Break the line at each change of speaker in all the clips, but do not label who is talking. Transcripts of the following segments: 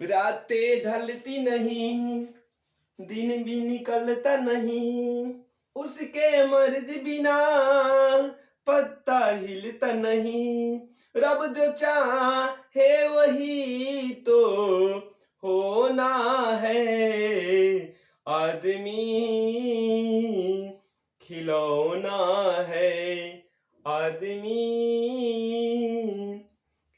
रातें ढलती नहीं, दिन भी निकलता नहीं, उसके मर्ज बिना पत्ता हिलता नहीं। रब जो चाहे वही तो होना है, आदमी खिलौना है, आदमी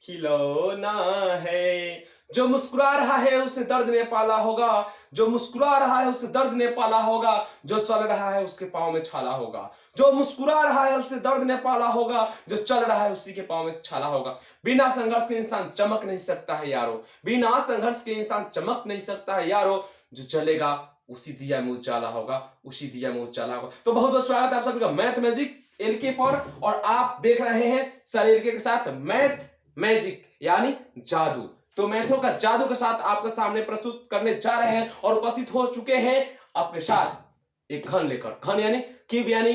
खिलौना है। जो मुस्कुरा रहा है उसे दर्द ने पाला होगा, जो मुस्कुरा रहा है उसे दर्द ने पाला होगा, जो चल रहा है उसके पांव में छाला होगा। जो मुस्कुरा रहा है उसे दर्द ने पाला होगा, जो चल रहा है उसी के पांव में छाला होगा। बिना संघर्ष के इंसान चमक नहीं सकता है यारो, बिना संघर्ष के इंसान चमक नहीं सकता है यारो। जो चलेगा उसी दिया में उजाला होगा, उसी दिया में उजाला होगा। तो बहुत बहुत स्वागत है आप सभी का मैथ मैजिक एलके पर, और आप देख रहे हैं सर एलके के साथ मैथ मैजिक यानी जादू। तो मैथों का जादू के साथ आपके सामने प्रस्तुत करने जा रहे हैं और उपस्थित हो चुके हैं आपके साथ एक घन लेकर। घन यानी क्यूब, यानी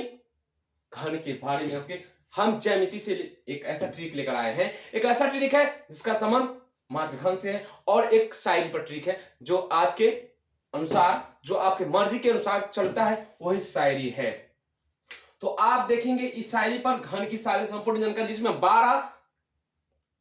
घन के बारे में आपके हम ज्यामिति से एक ऐसा ट्रिक लेकर आए हैं। एक ऐसा ट्रिक है जिसका संबंध मात्र घन से है, और एक शायरी पर ट्रिक है जो आपके अनुसार, जो आपके मर्जी के अनुसार चलता है, वही शायरी है। तो आप देखेंगे इस शायरी पर घन की सारी संपूर्ण जानकारी, जिसमें 12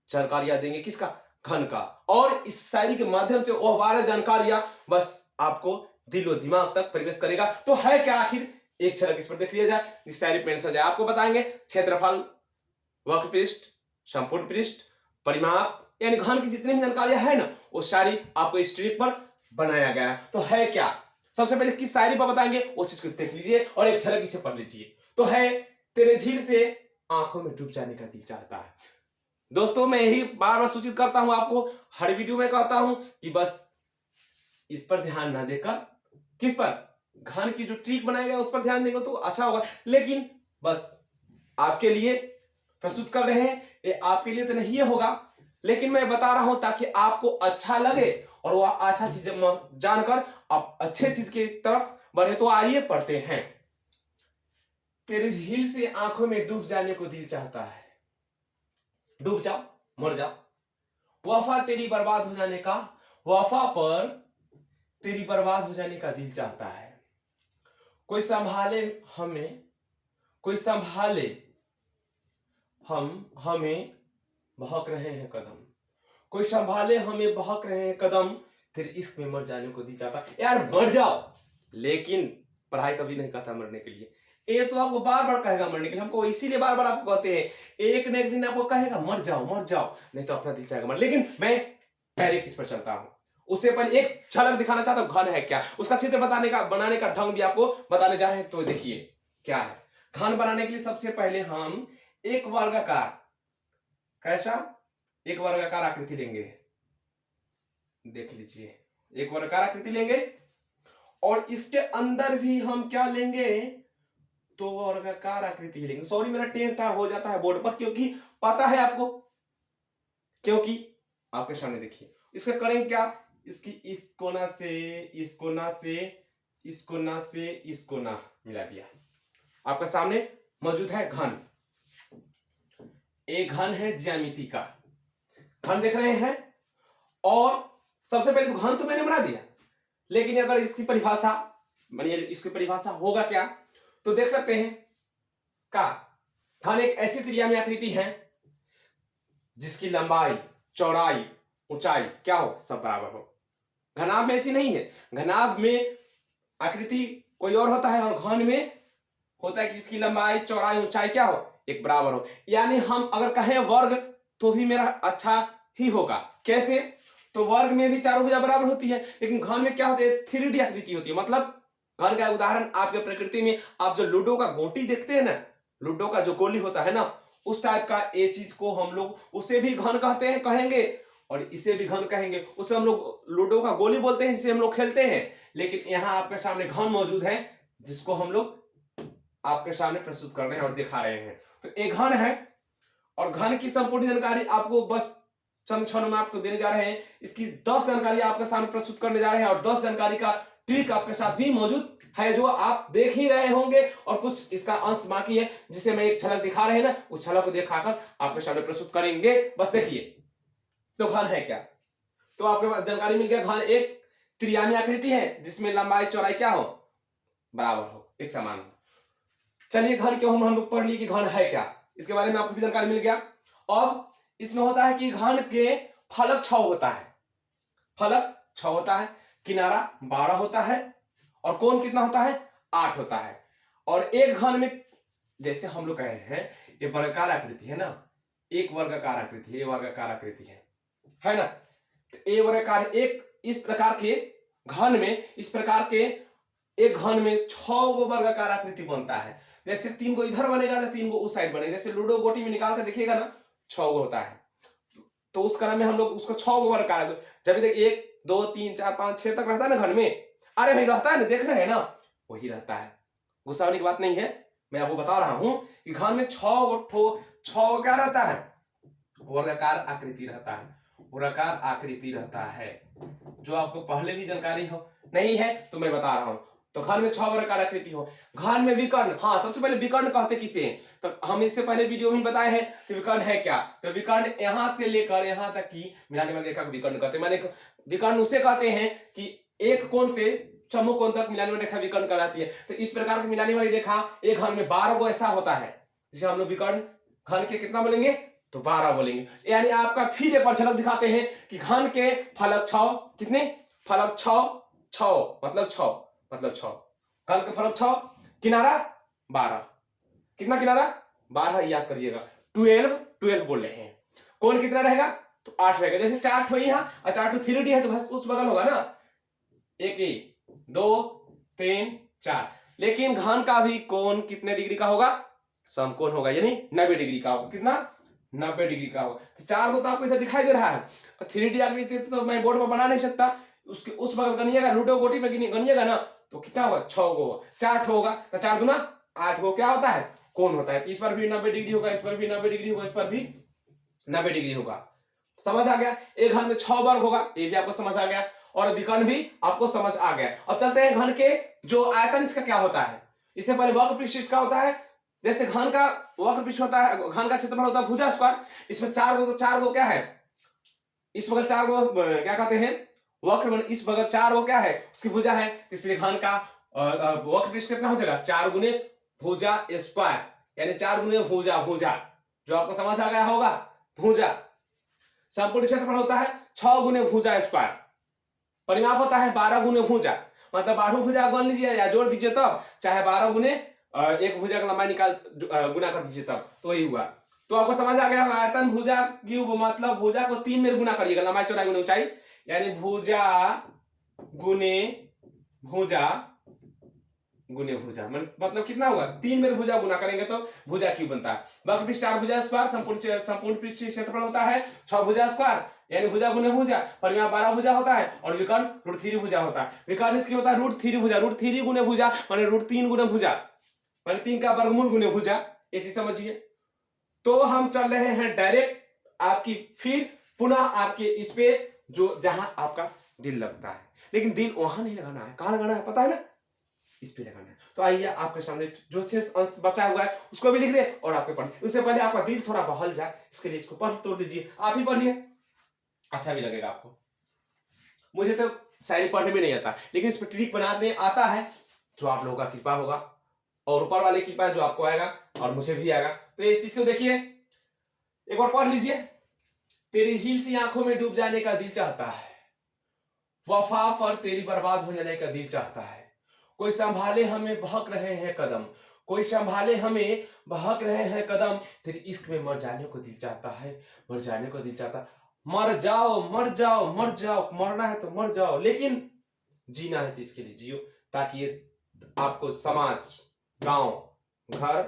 जानकारियां देंगे किसका, घन का। और इस शायरी के माध्यम से वो 12 जानकारियां बस आपको दिल और दिमाग तक प्रवेश करेगा। तो है क्या आखिर, एक झलक इस पर देख लिया जाए। इस शायरी पेन सजाए आपको बताएंगे क्षेत्रफल, वक्र पृष्ठ, संपूर्ण पृष्ठ, परिमाप, यानी घन की जितनी भी जानकारियां है ना, वो सारी आपको इस ट्रिक पर बनाया गया है। तो है क्या, सबसे पहले किस शायरी पर बताएंगे वो चीज को देख लीजिए और एक झलक इसे पढ़ लीजिए। तो है, तेरे झील से आंखों में डूब जाने का दिल चाहता है। दोस्तों मैं यही बार बार सूचित करता हूं आपको, हर वीडियो में कहता हूं कि बस इस पर ध्यान ना देकर, किस पर, घन की जो ट्रिक बनाया गया उस पर ध्यान देंगे तो अच्छा होगा। लेकिन बस आपके लिए प्रस्तुत कर रहे हैं, ये आपके लिए तो नहीं होगा, लेकिन मैं बता रहा हूं ताकि आपको अच्छा लगे और वह अच्छा चीज जानकर आप अच्छे चीज की तरफ बढ़े। तो आइए पढ़ते हैं। तेरे झील से आंखों में डूब जाने को दिल चाहता है, डूब जाओ, मर जाओ, वफा तेरी बर्बाद हो जाने का, वफा पर तेरी बर्बाद हो जाने का दिल चाहता है। कोई संभाले हमें, कोई संभाले हम हमें बहक रहे हैं कदम, कोई संभाले हमें बहक रहे हैं कदम, तेरे इश्क में मर जाने को दिल चाहता है। यार मर जाओ, लेकिन पढ़ाई कभी नहीं कहता मरने के लिए। ये तो आपको बार बार कहेगा मरने के लिए, हमको इसीलिए बार बार आपको कहते हैं, एक न एक दिन आपको कहेगा मर जाओ मर जाओ, नहीं तो अपना दिल चाहेगा मर। लेकिन मैं डायरेक्ट इस पर चलता हूं। उससे पहले एक झलक दिखाना चाहता हूं, घन है क्या, उसका चित्र बताने का, बनाने का ढंग भी आपको बताने जा रहे हैं। तो देखिए क्या है। घन बनाने के लिए सबसे पहले हम एक वर्गाकार, कैसा, एक वर्गाकार आकृति लेंगे। देख लीजिए, एक वर्गाकार आकृति लेंगे और इसके अंदर भी हम क्या लेंगे, तो वर्गाकार आकृति लेंगे। सॉरी मेरा टेढ़ा हो जाता है बोर्ड पर, क्योंकि पता है आपको, क्योंकि आपके सामने देखिए इसका करेंगे क्या, इसकी इस कोना से इस कोना से इस कोना से इस कोना मिला दिया। आपके सामने मौजूद है घन, एक घन है ज्यामिति का घन, देख रहे हैं। और सबसे पहले तो घन तो मैंने बना दिया, लेकिन अगर इसकी परिभाषा मानिए, इसकी परिभाषा होगा क्या, तो देख सकते हैं का घन एक ऐसी त्रिज्या में आकृति है जिसकी लंबाई, चौड़ाई, ऊंचाई क्या हो, सब बराबर हो। घनाभ में ऐसी नहीं है, घनाभ में आकृति कोई और होता है और घन में होता है कि इसकी लंबाई, चौड़ाई, ऊंचाई क्या हो, एक बराबर हो। यानी हम अगर कहें वर्ग तो भी मेरा अच्छा ही होगा। कैसे, तो वर्ग में भी चारों भुजा बराबर होती है, लेकिन घन में क्या होता है, 3D आकृति होती है। मतलब घन का उदाहरण आपके प्रकृति में आप जो लूडो का गोटी देखते हैं ना, लूडो का जो गोली होता है ना, उस टाइप का ये चीज को हम लोग उसे भी घन कहते हैं, कहेंगे, और इसे भी घन कहेंगे। उसे हम लोग लूडो का गोली बोलते हैं, जिसे हम लोग खेलते हैं। लेकिन यहाँ आपके सामने घन मौजूद है जिसको हम लोग आपके सामने प्रस्तुत कर रहे हैं और दिखा रहे हैं। तो एक घन है, और घन की संपूर्ण जानकारी आपको बस चंद क्षणों में आपको देने जा रहे हैं। इसकी 10 जानकारी आपके सामने प्रस्तुत करने जा रहे हैं, और 10 जानकारी का ट्रिक आपके साथ भी मौजूद है जो आप देख ही रहे होंगे, और कुछ इसका अंश बाकी है जिसे मैं एक झलक दिखा रहे हैं ना, उस झलक को दिखाकर आपके सामने प्रस्तुत करेंगे। बस देखिए, तो घन है क्या, तो आपके पास जानकारी मिल गया घन एक त्रियामी आकृति है जिसमें लंबाई चौड़ाई क्या हो, बराबर हो, एक समान हो। चलिए घन के हम लोग पढ़ लिए कि घन है क्या, इसके बारे में आपको भी जानकारी मिल गया। अब इसमें होता है कि घन के फलक 6 होता है, फलक 6 होता है, किनारा 12 होता है और कोण कितना होता है, 8 होता है। और एक घन में जैसे हम लोग कहे हैं ये वर्गाकार आकृति है ना, एक वर्गाकार आकृति है, ये वर्गाकार आकृति है ना, तो ए वर्गाकार एक इस प्रकार के घन में, इस प्रकार के एक घन में 6 गो वर्गाकार आकृति बनता है। जैसे 3 गो इधर बनेगा तो 3 गो उस साइड बनेगा, जैसे लूडो गोटी में निकाल कर देखिएगा ना 6 गो होता है, तो उस क्रम में हम लोग उसको 6 गो वर्गाकार, जब तक 1 2 3 4 5 6 तक रहता है ना घन में, अरे भाई रहता है ना, देख रहे हैं ना, वही रहता है, गुस्सा होने की बात नहीं है, मैं आपको बता रहा हूं कि घन में 6 गो क्या रहता है, वर्गाकार आकृति रहता है, वर्गाकार आकृति रहता है, जो आपको पहले भी जानकारी हो नहीं है तो मैं बता रहा हूं। तो घन में 6 वर्गाकार आकृति हो। घन में विकर्ण, हाँ सबसे पहले विकर्ण कहते किसे हैं, तो हम इससे पहले वीडियो में बताए हैं कि विकर्ण है क्या, तो विकर्ण यहां से लेकर यहां तक की मिलाने वाली रेखा को विकर्ण कहते हैं। माने विकर्ण उसे कहते हैं कि एक कोण से चमुख कोण तक मिलाने वाली रेखा विकर्ण कहलाती है। तो इस प्रकार की मिलाने वाली रेखा एक घन में 12 गो ऐसा होता है, जिसे हम लोग विकर्ण घन के कितना बोलेंगे, तो 12 बोलेंगे। यानी आपका फिर एक बार झलक दिखाते हैं कि घन के फलक 6 कितने, फलक 6 मतलब 6 घन के फलक 6, किनारा 12, कितना किनारा 12 याद करिएगा, 12 बोल रहे हैं। कोण कितना रहेगा, तो 8 रहेगा। जैसे 4 ठो यहाँ और 4 ठो 3D है तो बस उस बगल होगा ना, 1 2 3 4, लेकिन घन का भी कोण कितने डिग्री का होगा, समकोण होगा, यानी 90 डिग्री का होगा। कितना, 90 डिग्री का होगा। तो 4 को तो आपको इधर दिखाई दे रहा है, 3D आकृति तो मैं बोर्ड पर बना नहीं सकता, उसके उस बगल गनिएगा, लूडो गोटी में गनिएगा ना तो कितना होगा, 6 गो, 4 ठो होगा, तो 4 दूना 8 गो क्या होता है, कोण होता है। इस पर भी 90 डिग्री होगा, इस पर भी 90 डिग्री होगा, इस पर भी 90 डिग्री होगा। समझ आ गया, एक घन में 6 वर्ग होगा, ये भी आपको समझ आ गया, और विकर्ण भी आपको समझ आ गया। अब चलते हैं घन के जो आयतन इसका क्या होता है। इससे पहले वक्र पृष्ठ का होता है, जैसे घन का वक्र पृष्ठ होता है, घन का क्षेत्रफल होता है भुजा स्क्वायर, इसमें 4 गो क्या है, इस बगल 4 गो क्या कहते हैं, वक्र, इस बगल 4 गो क्या है, उसकी भुजा है, इसलिए घन का वक्र पृष्ठ कितना हो जाएगा, 4 गुने भुजा स्क्वायर, यानी 4 गुने भुजा, जो आपको समझ आ गया होगा, भुजा। संपूर्ण क्षेत्रफल होता है 6 गुने भुजा स्क्वायर, परिमाप होता है 12 गुने भुजा, मतलब 12 भुजा गण लीजिए या जोड़ दीजिए तब, चाहे 12 गुने एक भुजा का लंबाई निकाल गुना कर दीजिए तब, तो यही हुआ। तो आपको समझ आ गया होगा, आयतन भुजा क्यूब, मतलब भुजा को 3 में गुना करिएगा, लंबाई चौड़ाई गुने ऊंचाई, यानी भुजा गुने भुजा मतलब कितना हुआ, 3 में भुजा गुना करेंगे तो भुजा क्यूब बनता है। वक्र पृष्ठ 4 भुजा स्क्वायर, संपूर्ण पृष्ठ क्षेत्रफल होता है 6 भुजा स्क्वायर, यानी भुजा गुने भुजा, परिमाप 12 भुजा होता है, और विकर्ण √3 भुजा होता है। विकर्ण इसकी होता है √3 भुजा, √3 गुने भुजा माने √3 गुने भुजा, माने 3 का वर्गमूल गुने भुजा, ये चीज समझिए। तो हम चल रहे हैं डायरेक्ट आपकी फिर पुनः आपके इस पे जो जहां आपका दिल लगता है, लेकिन दिल वहां नहीं लगाना है, कहां लगाना है पता है ना, इस पे लगाना है। तो आइए आपके सामने जो शेष अंश बचा हुआ है उसको भी लिख दे और आपके पढ़िए, उससे पहले आपका दिल थोड़ा बहल जाए, इसके लिए इसको पढ़ तोड़ लीजिए, आप ही पढ़िए, अच्छा भी लगेगा आपको। मुझे तो शायरी पढ़ने में नहीं आता, लेकिन इस पर ट्रिक बनाने आता है, जो आप लोगों का कृपा होगा और ऊपर वाले की कृपा जो आपको आएगा और मुझे भी आएगा। तो इस चीज को देखिए, एक बार पढ़ लीजिए। तेरी झील सी आंखों में डूब जाने का दिल चाहता है, वफा पर तेरी बर्बाद हो जाने का दिल चाहता है, कोई संभाले हमें बहक रहे हैं कदम, कोई संभाले हमें बहक रहे हैं कदम, तेरे इश्क में मर जाने को दिल चाहता है, मर जाने को दिल चाहता है। मर जाओ मर जाओ मर जाओ, मरना है तो मर जाओ, लेकिन जीना है तो इसके लिए जियो, ताकि ये आपको समाज, गांव, घर,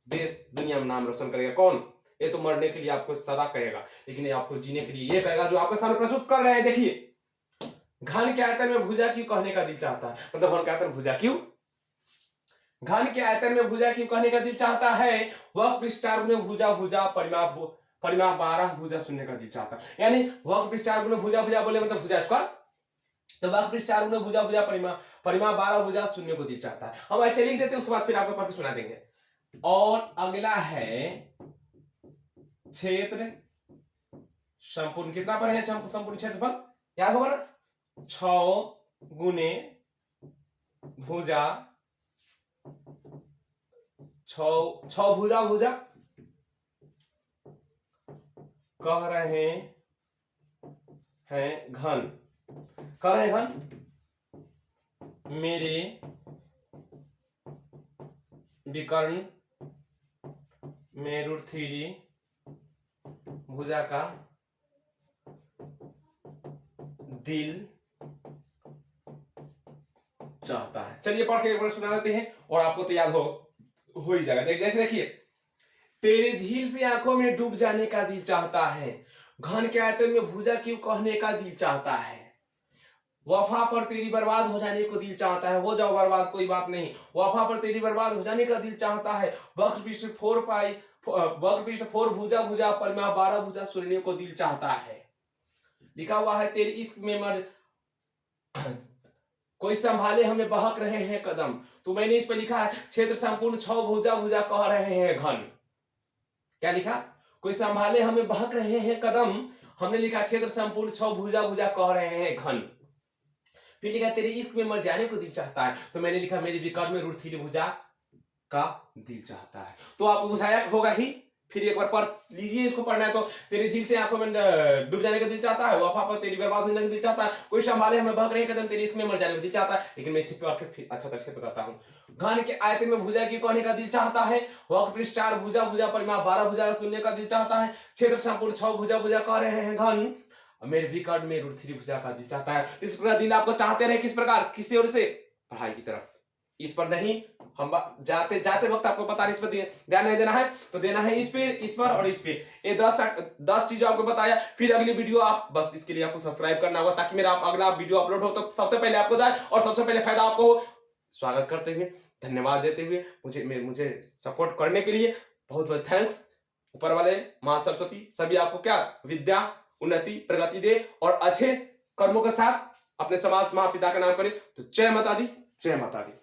देश, दुनिया में नाम रोशन करेगा। कौन? ये तो मरने के लिए आपको सदा कहेगा, लेकिन ये आपको जीने के लिए ये कहेगा जो आपके सामने प्रस्तुत कर रहे हैं। देखिए, घन के आयतन में भुजा क्यों कहने का दिल चाहता है, मतलब घन के आयतन भुजा क्यों, घन के आयतन में भुजा क्यों कहने का दिल चाहता है, वह पृष्ठ 4 गुने भुजा परिमाप 12 भुजा सुनने का दिल चाहता है। यानी वह पृष्ठ 4 गुने भुजा बोले मतलब भुजा स्क्वायर, तो वह पृष्ठ 4 गुने भुजा परिमाप 12 भुजा सुनने को दिल चाहता है। हम ऐसे लिख देते हैं, उसके बाद फिर आपको पढ़ के सुना देंगे। और अगला है क्षेत्र संपूर्ण, कितना पर है संपूर्ण क्षेत्रफल, याद होगा ना, 6 गुने भुजा, 6 भुजा भुजा कह रहे हैं घन, कह रहे हैं घन, मेरे विकर्ण में √3 भुजा का दिल चाहता है। चलिए पढ़ के एक बार सुना देते हैं और आपको तो याद हो ही जाएगा। जैसे देखिए, तेरे झील से आंखों में डूब जाने का दिल चाहता है, घन के आयतन में भुजा क्यों कहने का दिल चाहता है, वफा पर तेरी बर्बाद हो जाने को दिल चाहता है, हो जाओ बर्बाद कोई बात नहीं, वफा पर तेरी बर्बाद हो जाने का दिल चाहता है, वक्र पृष्ठ 4 भुजा भुजा पर मैं 12 भुजा सुनने को दिल चाहता है। लिखा हुआ है, तेरे इश्क में मर कोई संभाले हमें बहक रहे हैं कदम, तो मैंने इस पर लिखा है, क्षेत्र संपूर्ण 6 भुजा भुजा कह रहे हैं घन। क्या लिखा, कोई संभाले हमें बहक रहे हैं कदम, हमने लिखा क्षेत्र संपूर्ण 6 भुजा भुजा कह रहे हैं घन। फिर लिखा, तेरे इश्क में मर जाने को दिल चाहता है, तो मैंने लिखा, मेरे विकर्ण में √3 भुजा का दिल चाहता है। तो आपको बुझाया होगा ही, फिर एक बार पढ़ लीजिए, इसको पढ़ना है तो, तेरी झील से आंखों में डूब जाने का दिल चाहता है, वफा पर तेरी बर्बाद होने का दिल चाहता है, कोई संभाले हमें बहक रहे कदम, तेरे इश्क में मर जाने का दिल चाहता है। लेकिन मैं इसी पे आपके फिर अच्छा तरह से बताता हूँ। घन के आयतन में भुजा की कहने का दिल चाहता है, वक्र पृष्ठ 4 भुजा भुजा परिमाण 12 भुजा सुनने का दिल चाहता है, क्षेत्र संपूर्ण 6 भुजा भुजा कह रहे हैं घन, मेरे विकर्ण में √3 भुजा का दिल चाहता है। इस प्रकार दिल आपको चाहते रहे, किस प्रकार, किसी ओर से, पढ़ाई की तरफ, इस पर नहीं, हम जाते जाते वक्त आपको पता नहीं, इस पर ध्यान नहीं देना है, तो देना है इस पे, इस पर और इस पे। ये 10 चीजों आपको बताया। फिर अगली वीडियो आप बस इसके लिए आपको सब्सक्राइब करना होगा, ताकि मेरा अगला वीडियो अपलोड हो तो सबसे पहले आपको जाए और सबसे पहले फायदा आपको हो। स्वागत करते हुए, धन्यवाद देते हुए, मुझे सपोर्ट करने के लिए बहुत बहुत थैंक्स। ऊपर वाले मां सरस्वती सभी आपको क्या विद्या, उन्नति, प्रगति दे और अच्छे कर्मों के साथ अपने समाज माँ पिता का नाम करें। तो जय माता दी, जय माता दी।